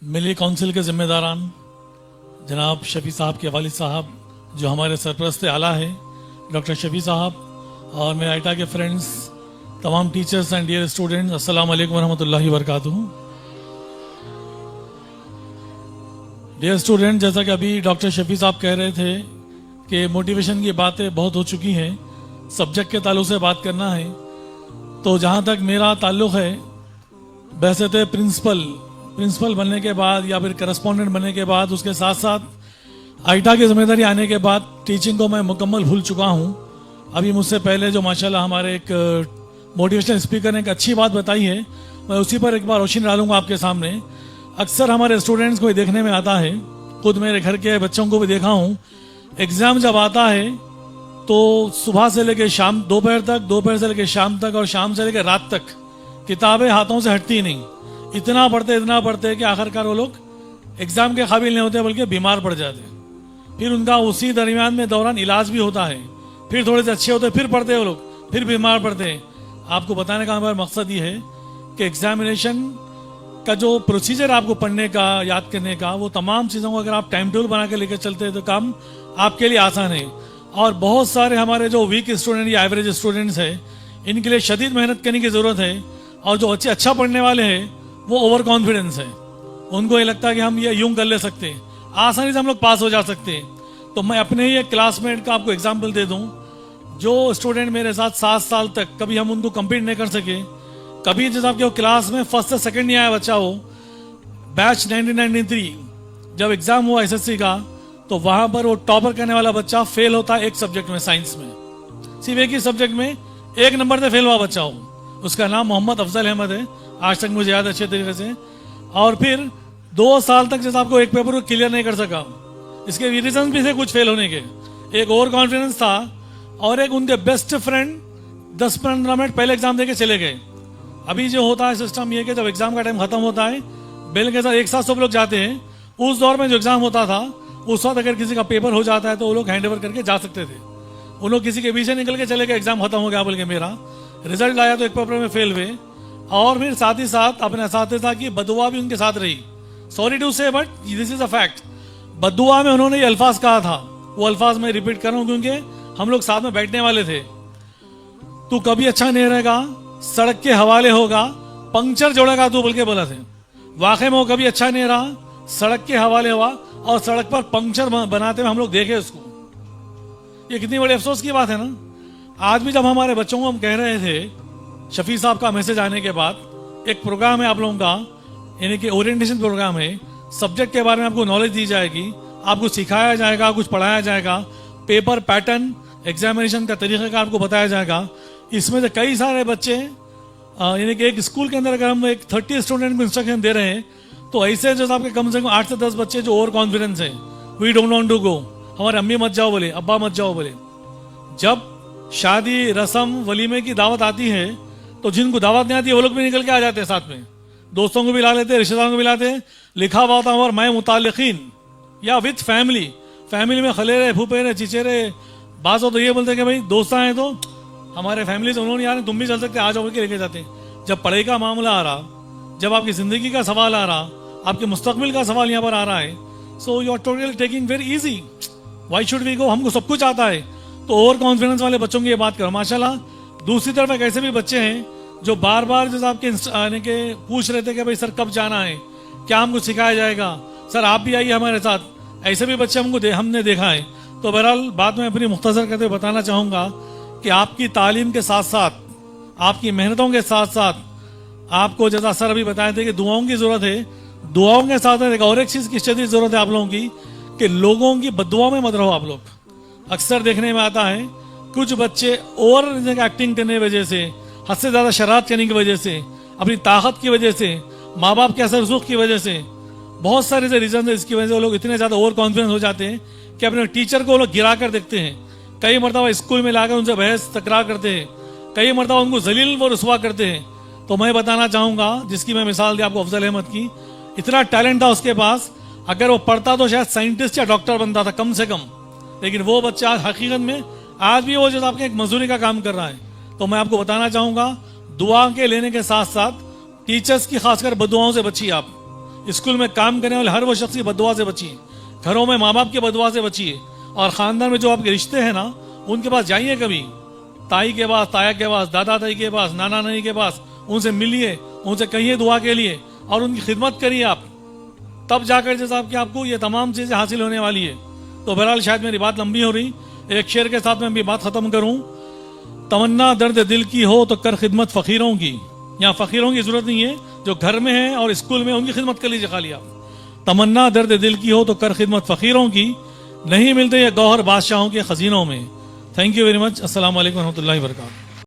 मिली council के जिम्मेदारान जनाब शफी साहब के वालिद साहब जो हमारे सरपरस्त आला है डॉक्टर शफी साहब और मेरे आइटा के फ्रेंड्स, तमाम टीचर्स एंड डियर स्टूडेंट्स, अस्सलाम वालेकुम रहमतुल्लाहि व बरकातुहू। डियर स्टूडेंट, जैसा कि अभी डॉक्टर शफी साहब कह रहे थे कि मोटिवेशन की बातें बहुत हो चुकी हैं, सब्जेक्ट के ताल्लुक से बात करना है। तो जहाँ तक मेरा ताल्लुक है, वैसे तो प्रिंसिपल बनने के बाद या फिर करस्पॉन्डेंट बनने के बाद, उसके साथ साथ आइटा की जिम्मेदारी आने के बाद टीचिंग को मैं मुकम्मल भूल चुका हूँ। अभी मुझसे पहले जो माशाल्लाह हमारे एक मोटिवेशनल स्पीकर ने एक अच्छी बात बताई है, मैं उसी पर एक बार रोशनी डालूंगा आपके सामने। अक्सर हमारे स्टूडेंट्स को देखने में आता है, खुद मेरे घर के बच्चों को भी देखा हूँ, एग्ज़ाम जब आता है तो सुबह से लेकर शाम, दोपहर तक, दोपहर से लेकर शाम तक और शाम से लेकर रात तक किताबें हाथों से हटती नहीं। इतना पढ़ते कि आखिरकार वो लोग एग्ज़ाम के काबिल नहीं होते बल्कि बीमार पड़ जाते। फिर उनका उसी दरमियान में दौरान इलाज भी होता है, फिर थोड़े से अच्छे होते, फिर पढ़ते वो लोग, फिर बीमार पड़ते हैं। आपको बताने का हमारा मकसद ये है कि एग्जामिनेशन का जो प्रोसीजर आपको पढ़ने का, याद करने का, वो तमाम चीज़ों को अगर आप टाइम टेबल बना के लेकर चलते हैं तो काम आपके लिए आसान है। और बहुत सारे हमारे जो वीक स्टूडेंट या एवरेज स्टूडेंट्स हैं, इनके लिए शदीद मेहनत करने की ज़रूरत है। और जो अच्छा पढ़ने वाले हैं वो ओवर कॉन्फिडेंस है, उनको ये लगता है कि हम ये यूं कर ले सकते हैं, आसानी से हम लोग पास हो जा सकते हैं। तो मैं अपने ही एक क्लासमेट का आपको एग्जाम्पल दे दूं, जो स्टूडेंट मेरे साथ 7 साल तक कभी हम उनको कम्पीट नहीं कर सके, कभी जैसे आपके क्लास में फर्स्ट से सेकंड नहीं आया बच्चा हो। बैच 1993 जब एग्जाम हुआ एसएससी का, तो वहां पर वो टॉपर करने वाला बच्चा फेल होता है एक सब्जेक्ट में, साइंस में, सिर्फ एक ही सब्जेक्ट में 1 नंबर से फेल हुआ बच्चा हो। उसका नाम मोहम्मद अफजल अहमद है, आज तक मुझे याद अच्छे तरीके से। और फिर 2 साल तक जैसे आपको एक पेपर को क्लियर नहीं कर सका, इसके रीजन भी थे कुछ फेल होने के। एक ओवर कॉन्फिडेंस था और एक उनके बेस्ट फ्रेंड 10-15 मिनट पहले एग्जाम देके चले गए। अभी जो होता है सिस्टम ये कि जब एग्जाम का टाइम खत्म होता है, बेल के साथ एक साथ सब लोग जाते हैं। उस दौर में जो एग्जाम होता था, उस वक्त अगर किसी का पेपर हो जाता है तो वो लोग हैंड ओवर करके जा सकते थे। उन लोग किसी के पीछे निकल के चले गए, एग्जाम खत्म हो गया बोल के, मेरा रिजल्ट आया तो एक पेपर में फेल हुए। और फिर साथ ही साथ अपने साथ की बदुआ भी उनके साथ रही। Sorry to say but this is a fact. बदुआ में उन्होंने ये अल्फाज कहा था, वो अल्फाज मैं रिपीट कर रहा हूँ क्योंकि हम लोग साथ में बैठने वाले थे। तू कभी अच्छा नहीं रहेगा, सड़क के हवाले होगा, पंक्चर जोड़ेगा तू बोल के बोला थे। वाकई में वो कभी अच्छा नहीं रहा, सड़क के हवाले हुआ और सड़क पर पंक्चर बनाते हुए हम लोग देखे उसको। ये कितनी बड़ी अफसोस की बात है ना। आज भी जब हमारे बच्चों को हम कह रहे थे, शफी साहब का मैसेज आने के बाद एक प्रोग्राम है आप लोगों का, यानी कि ओरिएंटेशन प्रोग्राम है, सब्जेक्ट के बारे में आपको नॉलेज दी जाएगी, आपको सिखाया जाएगा, कुछ पढ़ाया जाएगा, पेपर पैटर्न, एग्जामिनेशन का तरीक़ा आपको बताया जाएगा। इसमें से कई सारे बच्चे, यानी कि एक स्कूल के अंदर अगर हम एक 30 स्टूडेंट को इंस्ट्रक्शन दे रहे हैं, तो ऐसे जो आपके कम से कम 8 से 10 बच्चे जो ओवर कॉन्फिडेंस है, we don't want to go, हमारे अम्मी मत जाओ बोले, अब्बा मत जाओ बोले। जब शादी, रस्म, वलीमे की दावत आती है तो जिनको दावत नहीं आती है वो लोग भी निकल के आ जाते हैं, साथ में दोस्तों को भी ला लेते हैं, रिश्तेदारों को भी लाते हैं। लिखा हुआ होता और मैं मुतालिकीन या विथ फैमिली में खलेरे, फूफेरे, चिचेरे, बाज़ हो तो ये बोलते हैं कि भाई दोस्त आए तो हमारे फैमिली से उन्होंने यार तुम भी चल सकते, आ जाओ के लेके जाते हैं। जब पढ़ाई का मामला आ रहा, जब आपकी ज़िंदगी का सवाल आ रहा, आपके मुस्तकबिल का सवाल यहाँ पर आ रहा है, so you are totally taking very easy, why should we go, हमको सब कुछ आता है। तो ओवर कॉन्फिडेंस वाले बच्चों की ये बात करो माशाल्लाह। दूसरी तरफ एक ऐसे भी बच्चे हैं जो बार बार जैसे आपके आने के पूछ रहे थे कि भाई सर कब जाना है, क्या हमको सिखाया जाएगा, सर आप भी आइए हमारे साथ। ऐसे भी बच्चे हमने देखा है। तो बहरहाल बात मैं अपनी मुख्तसर करते हुए बताना चाहूँगा कि आपकी तालीम के साथ साथ, आपकी मेहनतों के साथ साथ, आपको जैसा सर अभी बताए थे कि दुआओं की ज़रूरत है, दुआओं के साथ एक और एक चीज़ की शदीद ज़रूरत है आप लोगों की, कि लोगों की बद्दुआ में मत रहो आप लोग। अक्सर देखने में आता है कुछ बच्चे ओवर एक्टिंग करने की वजह से, हद से ज़्यादा शरारत करने की वजह से, अपनी ताकत की वजह से, माँ बाप के असर रसूख की वजह से, बहुत सारे ऐसे रीजन है इसकी वजह से वो लोग इतने ज़्यादा ओवर कॉन्फिडेंस हो जाते हैं कि अपने टीचर को वो लोग गिरा कर देखते हैं। कई मरतबा स्कूल में लाकर उनसे बहस तकरार करते हैं, कई मरतबा उनको जलील व रुसवा करते हैं। तो मैं बताना चाहूँगा, जिसकी मैं मिसाल दी आपको अफजल अहमद की, इतना टैलेंट था उसके पास, अगर वो पढ़ता तो शायद साइंटिस्ट या डॉक्टर बनता था कम से कम। लेकिन वो बच्चा हकीकत में आज भी वो जो आपके एक मजदूरी का काम कर रहा है। तो मैं आपको बताना चाहूँगा, दुआ के लेने के साथ साथ टीचर्स की खासकर बदुआओं से बचिए आप। स्कूल में काम करने वाले हर वो शख्स की बददुआ से बचिए, घरों में माँ बाप की बददुआ से बचिए, और ख़ानदान में जो आपके रिश्ते हैं ना उनके पास जाइए, कभी ताई के पास, ताया के पास, दादा ताई के पास, नाना नानी के पास, उनसे मिलिए, उनसे कहिए दुआ के लिए और उनकी खिदमत करिए आप, तब जाकर जैसा कि आपको ये तमाम चीज़ें हासिल होने वाली है। तो बहरहाल शायद मेरी बात लंबी हो रही, एक शेर के साथ मैं भी बात ख़त्म करूँ। तमन्ना दर्द दिल की हो तो कर खिदमत फ़कीरों की। यहाँ फ़कीरों की ज़रूरत नहीं है, जो घर में है और स्कूल में उनकी खिदमत कर लीजिए खाली आप। तमन्ना दर्द दिल की हो तो कर खिदमत फ़कीरों की, नहीं मिलते ये गौहर बादशाहों के खजीनों में। Thank you very much. अस्सलाम वालेकुम रहमतुल्लाहि व बरकातहू।